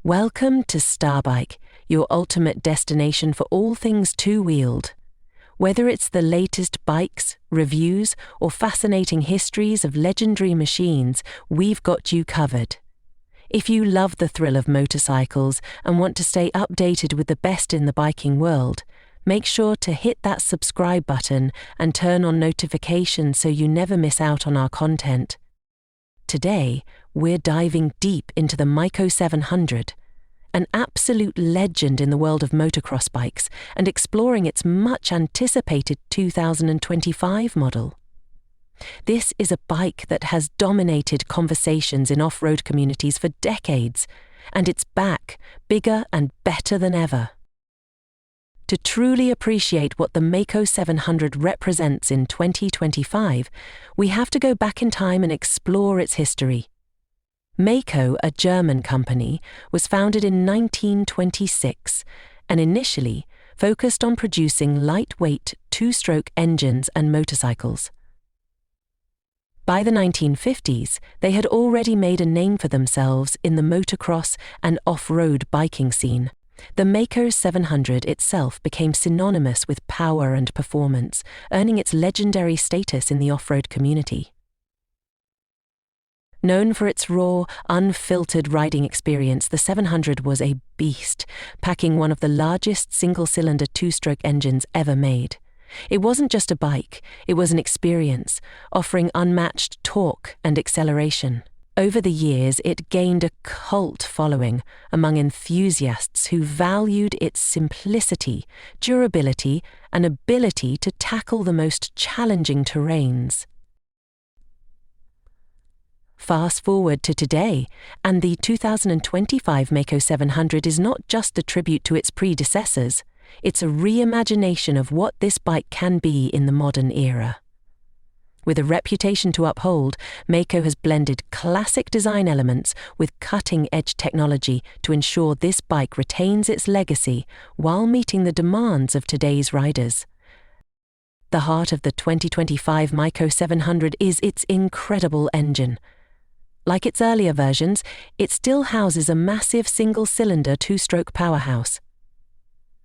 Welcome to Starbike, your ultimate destination for all things two-wheeled. Whether it's the latest bikes, reviews, or fascinating histories of legendary machines, we've got you covered. If you love the thrill of motorcycles and want to stay updated with the best in the biking world, make sure to hit that subscribe button and turn on notifications so you never miss out on our content. Today, we're diving deep into the Maico 700, an absolute legend in the world of motocross bikes, and exploring its much-anticipated 2025 model. This is a bike that has dominated conversations in off-road communities for decades, and it's back, bigger and better than ever. To truly appreciate what the Maico 700 represents in 2025, we have to go back in time and explore its history. Maico, a German company, was founded in 1926 and initially focused on producing lightweight two-stroke engines and motorcycles. By the 1950s, they had already made a name for themselves in the motocross and off-road biking scene. The Maico 700 itself became synonymous with power and performance, earning its legendary status in the off-road community. Known for its raw, unfiltered riding experience, the 700 was a beast, packing one of the largest single-cylinder two-stroke engines ever made. It wasn't just a bike, it was an experience, offering unmatched torque and acceleration. Over the years, it gained a cult following among enthusiasts who valued its simplicity, durability, and ability to tackle the most challenging terrains. Fast forward to today, and the 2025 Maico 700 is not just a tribute to its predecessors, it's a reimagination of what this bike can be in the modern era. With a reputation to uphold, Maico has blended classic design elements with cutting-edge technology to ensure this bike retains its legacy while meeting the demands of today's riders. The heart of the 2025 Maico 700 is its incredible engine. Like its earlier versions, it still houses a massive single-cylinder two-stroke powerhouse.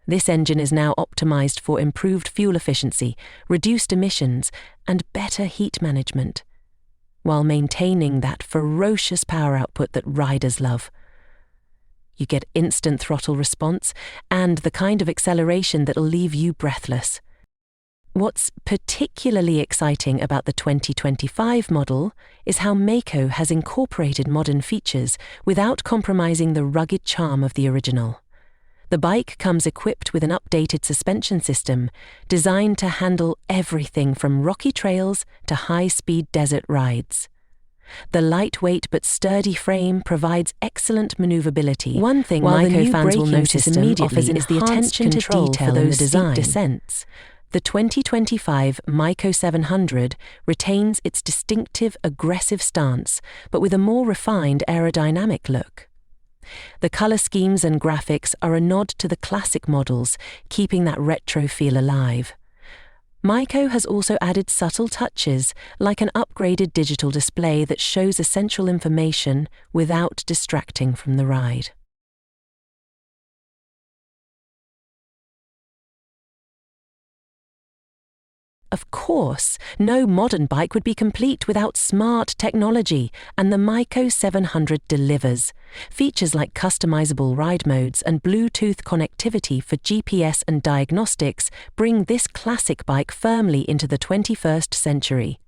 This engine is now optimized for improved fuel efficiency, reduced emissions, and better heat management, while maintaining that ferocious power output that riders love. You get instant throttle response and the kind of acceleration that'll leave you breathless. What's particularly exciting about the 2025 model is how Maico has incorporated modern features without compromising the rugged charm of the original. The bike comes equipped with an updated suspension system designed to handle everything from rocky trails to high-speed desert rides. The lightweight but sturdy frame provides excellent maneuverability. One thing Maico fans will notice immediately is the attention to detail for those steep descents. The 2025 Maico 700 retains its distinctive aggressive stance, but with a more refined aerodynamic look. The color schemes and graphics are a nod to the classic models, keeping that retro feel alive. Maico has also added subtle touches, like an upgraded digital display that shows essential information without distracting from the ride. Of course, no modern bike would be complete without smart technology, and the Maico 700 delivers. Features like customizable ride modes and Bluetooth connectivity for GPS and diagnostics bring this classic bike firmly into the 21st century.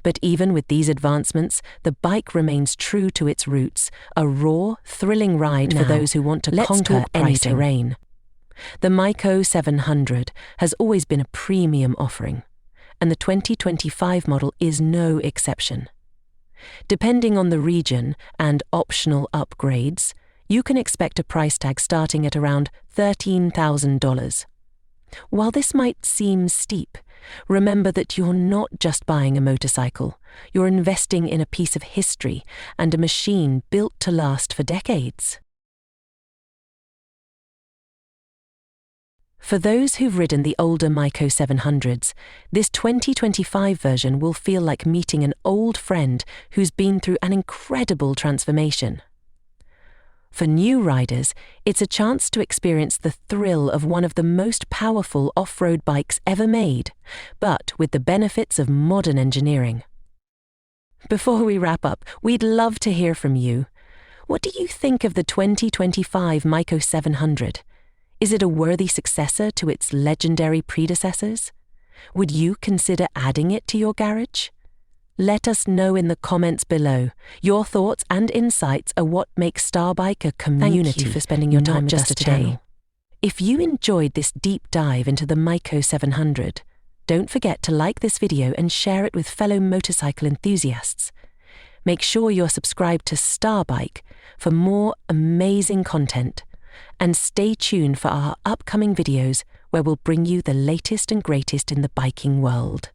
But even with these advancements, the bike remains true to its roots, a raw, thrilling ride for those who want to conquer any terrain. The Maico 700 has always been a premium offering, and the 2025 model is no exception. Depending on the region and optional upgrades, you can expect a price tag starting at around $13,000. While this might seem steep, remember that you're not just buying a motorcycle, you're investing in a piece of history and a machine built to last for decades. For those who've ridden the older Maico 700s, this 2025 version will feel like meeting an old friend who's been through an incredible transformation. For new riders, it's a chance to experience the thrill of one of the most powerful off-road bikes ever made, but with the benefits of modern engineering. Before we wrap up, we'd love to hear from you. What do you think of the 2025 maico 700? Is it a worthy successor to its legendary predecessors? Would you consider adding it to your garage? Let us know in the comments below. Your thoughts and insights are what makes Starbike a community. Thank you for spending your time with us today. If you enjoyed this deep dive into the maico 700, don't forget to like this video and share it with fellow motorcycle enthusiasts. Make sure you're subscribed to Starbike for more amazing content, and stay tuned for our upcoming videos where we'll bring you the latest and greatest in the biking world.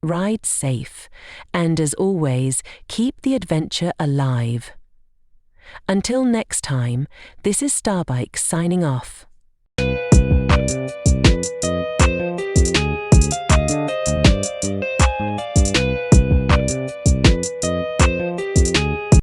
Ride safe, and as always, keep the adventure alive. Until next time, this is Starbike signing off.